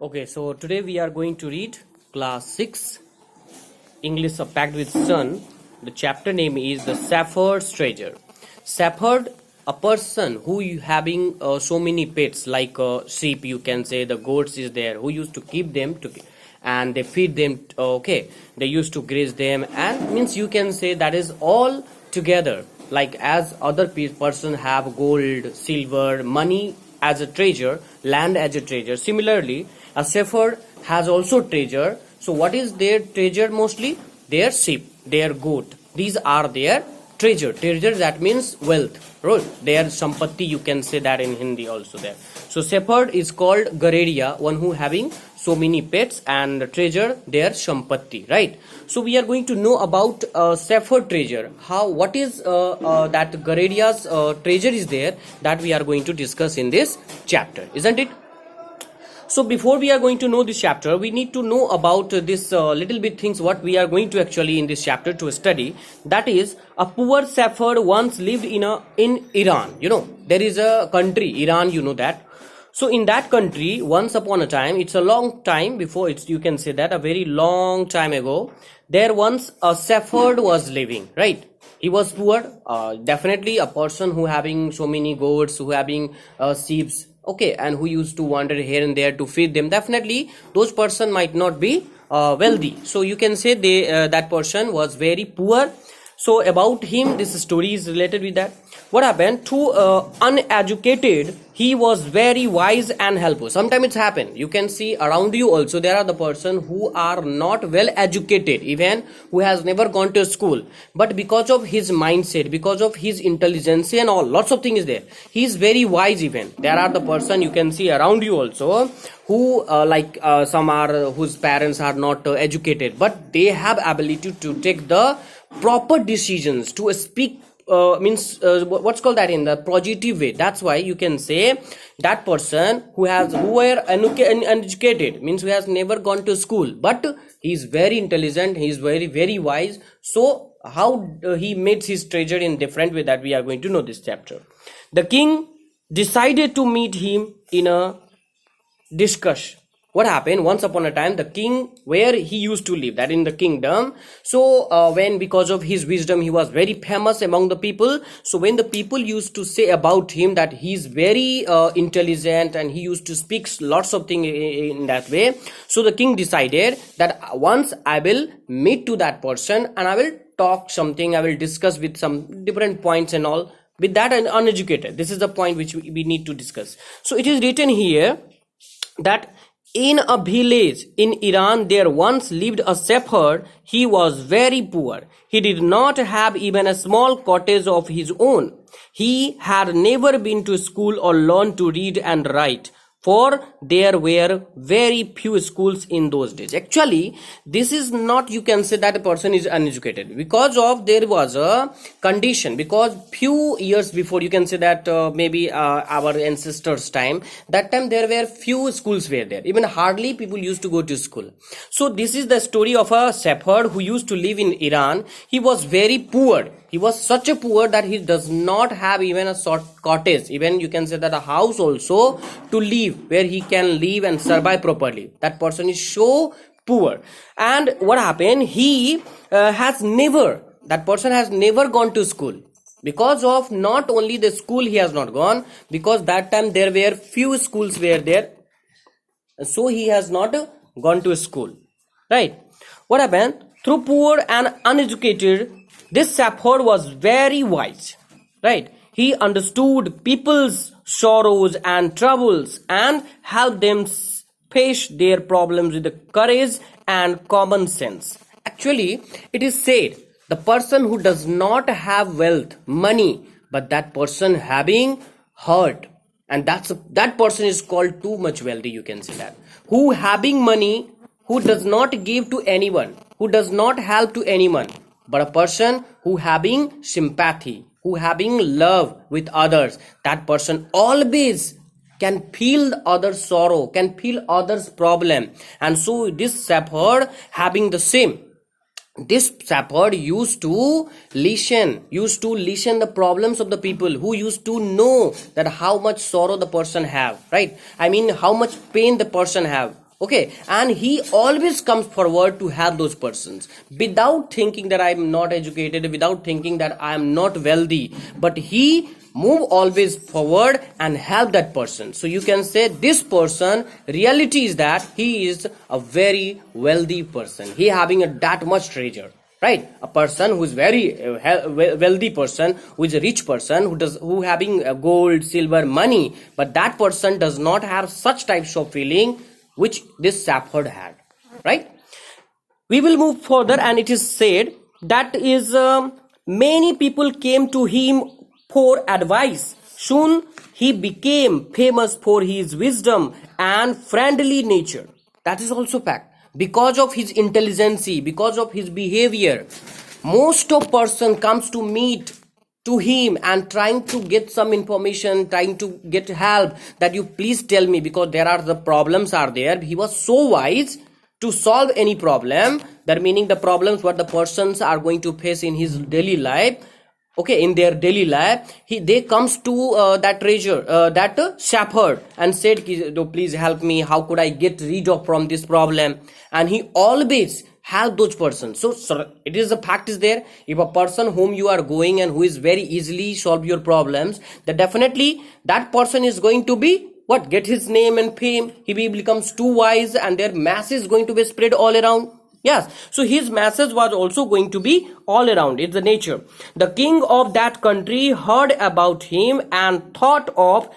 Okay, so today we are going to read class 6 English A Pact with Sun. The chapter name is The Shepherd's Treasure. Shepherd, a person who having so many pets like sheep, you can say, the goats is there, who used to keep them and they feed them. Okay, they used to graze them, and means you can say that is all together. Like as other person have gold, silver, money as a treasure, land as a treasure. Similarly, a shepherd has also treasure. So what is their treasure mostly? Their sheep, their goat. These are their treasure. Treasure, that means wealth. Right? Their sampatti, you can say that in Hindi also there. So shepherd is called Garedia, one who having so many pets, and treasure their sampatti. Right? So we are going to know about shepherd treasure. What is that Garedia's treasure is there, that we are going to discuss in this chapter, isn't it? So before we are going to know this chapter, we need to know about this little bit things what we are going to actually in this chapter to study. That is, a poor shepherd once lived in Iran. You know, there is a country, Iran, you know that. So in that country, once upon a time, it's a long time before, it's, you can say that a very long time ago, there once a shepherd was living, right? He was poor, definitely a person who having so many goats, who having sheep, okay, and who used to wander here and there to feed them. Definitely those person might not be wealthy, so you can say that person was very poor. So about him, this story is related with that. What happened to uneducated, he was very wise and helpful. Sometimes it's happened, you can see around you also, there are the person who are not well educated, even who has never gone to school, but because of his mindset, because of his intelligence and all, lots of things there, he is very wise. Even there are the person you can see around you also who some are whose parents are not educated, but they have ability to take the proper decisions, to speak what's called that in the positive way. That's why you can say that person who were uneducated, means who has never gone to school, but he is very intelligent, he is very wise. So how he made his treasure in different way, that we are going to know this chapter. The king decided to meet him in a discussion. What happened, once upon a time, the king where he used to live, that in the kingdom, so when because of his wisdom he was very famous among the people, so when the people used to say about him that he is very intelligent and he used to speak lots of things in that way, so the king decided that once I will meet to that person and I will talk something, I will discuss with some different points and all with that uneducated. This is the point which we need to discuss. So it is written here that in a village in Iran there once lived a shepherd. He was very poor. He did not have even a small cottage of his own. He had never been to school or learned to read and write, for there were very few schools in those days. Actually, this is not, you can say that a person is uneducated, because of there was a condition, because few years before, you can say that maybe our ancestors time, that time there were few schools were there, even hardly people used to go to school. So this is the story of a shepherd who used to live in Iran. He was very poor. He was such a poor that he does not have even a short cottage, even you can say that a house also to live, where he can live and survive properly. That person is so poor. And what happened, he that person has never gone to school. Because of not only the school he has not gone, because that time there were few schools were there, so he has not gone to school, right? What happened, through poor and uneducated, this shepherd was very wise, right? He understood people's sorrows and troubles and helped them face their problems with the courage and common sense. Actually, it is said, the person who does not have wealth, money, but that person having heart, and that person is called too much wealthy, you can say that. Who having money, who does not give to anyone, who does not help to anyone, but a person who having sympathy, who having love with others, that person always can feel others' sorrow, can feel others' problem. And so this shepherd having the same, this shepherd used to listen the problems of the people, who used to know that how much sorrow the person have, right? I mean, how much pain the person have, Okay, and he always comes forward to help those persons without thinking that I'm not educated, without thinking that I'm not wealthy, but he move always forward and help that person. So you can say this person, reality is that he is a very wealthy person, he having that much treasure, right? A person who is very wealthy person, who is a rich person, who having gold, silver, money, but that person does not have such types of feeling which this shepherd had, right? We will move further, and it is said that is many people came to him for advice. Soon he became famous for his wisdom and friendly nature. That is also fact. Because of his intelligence, because of his behavior, most of person comes to meet to him and trying to get some information, trying to get help, that you please tell me, because there are the problems are there. He was so wise to solve any problem, that meaning the problems what the persons are going to face in his daily life, okay, in their daily life, they comes to that treasure, that shepherd, and said, please help me, how could I get rid of from this problem? And he always help those persons. So it is a fact is there, if a person whom you are going and who is very easily solve your problems, then definitely that person is going to be what, get his name and fame, he becomes too wise, and their mass is going to be spread all around. Yes, so his message was also going to be all around. It's the nature. The king of that country heard about him and thought of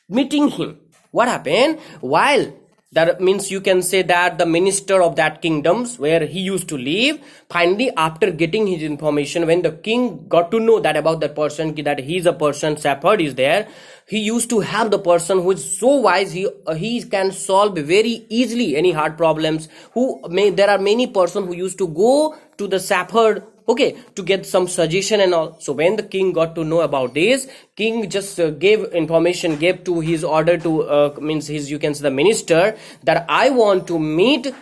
meeting him. What happened? While that means you can say that the minister of that kingdoms where he used to live, finally after getting his information, when the king got to know that about that person, that he is a person, shepherd is there, he used to have the person who is so wise, he can solve very easily any hard problems. There are many person who used to go to the shepherd, okay, to get some suggestion and all. So when the king got to know about this, king just gave to his order to means his, you can say, the minister, that I want to meet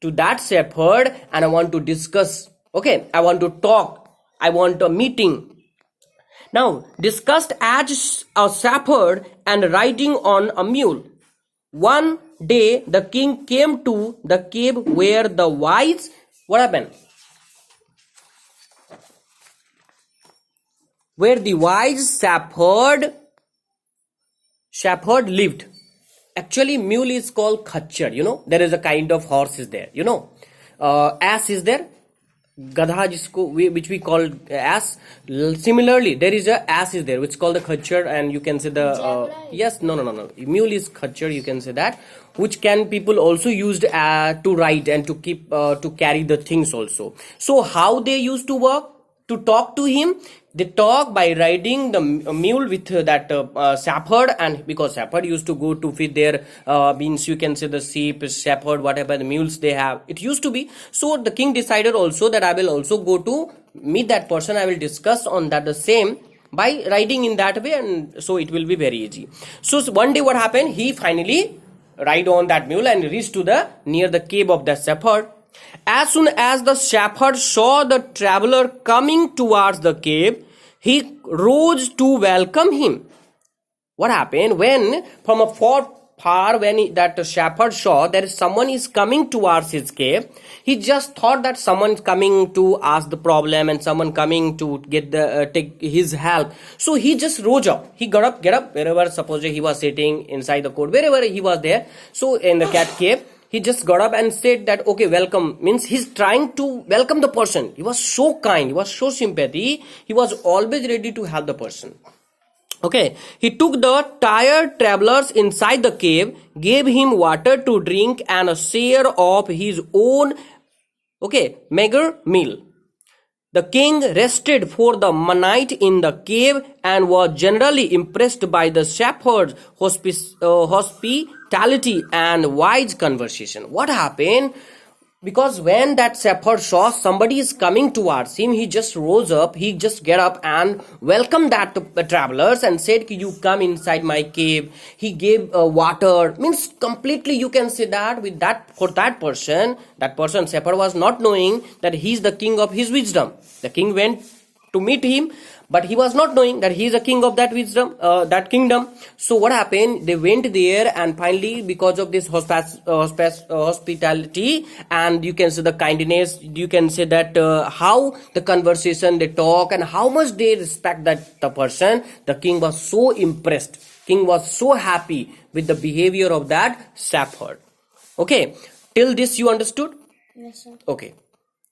to that shepherd and I want to discuss, okay, I want to talk, I want a meeting. Now discussed as a shepherd and riding on a mule. One day the king came to the cave where the wise, what happened? Where the wise shepherd lived. Actually mule is called khachar, there is a kind of horse is there, ass is there, gadha which we call ass. Similarly there is a ass is there which is called the khachar, and you can say the yes, no, mule is khachar, you can say that, which can people also used to ride and to keep to carry the things also. So how they used to work to talk to him? They talk by riding the mule with that shepherd, and because shepherd used to go to feed their means you can say the sheep, shepherd, whatever the mules they have, it used to be. So the king decided also that I will also go to meet that person, I will discuss on that the same by riding in that way, and so it will be very easy. So one day what happened, he finally ride on that mule and reached to the near the cave of the shepherd. As soon as the shepherd saw the traveler coming towards the cave, he rose to welcome him. What happened? When from a far when that shepherd saw that someone is coming towards his cave, he just thought that someone is coming to ask the problem and someone coming to get take his help. So he just rose up. He get up wherever suppose he was sitting inside the court, wherever he was there. So in the cat cave, he just got up and said that, okay, welcome, means he's trying to welcome the person. He was so kind, he was so sympathy, he was always ready to help the person. Okay, he took the tired travelers inside the cave, gave him water to drink and a share of his own, okay, meager meal. The king rested for the night in the cave and was generally impressed by the shepherd's hospitality and wise conversation. What happened? Because when that shepherd saw somebody is coming towards him, he just rose up, he just get up and welcomed that travelers and said, you come inside my cave. He gave water, means completely you can say that with that, for that person shepherd was not knowing that he is the king of his wisdom. The king went to meet him, but he was not knowing that he is a king of that wisdom, that kingdom. So what happened, they went there, and finally because of this hospitality, and you can say the kindness, you can say that how the conversation they talk and how much they respect that the person, the king was so impressed, king was so happy with the behavior of that shepherd. Okay, till this you understood? Yes, sir. Okay.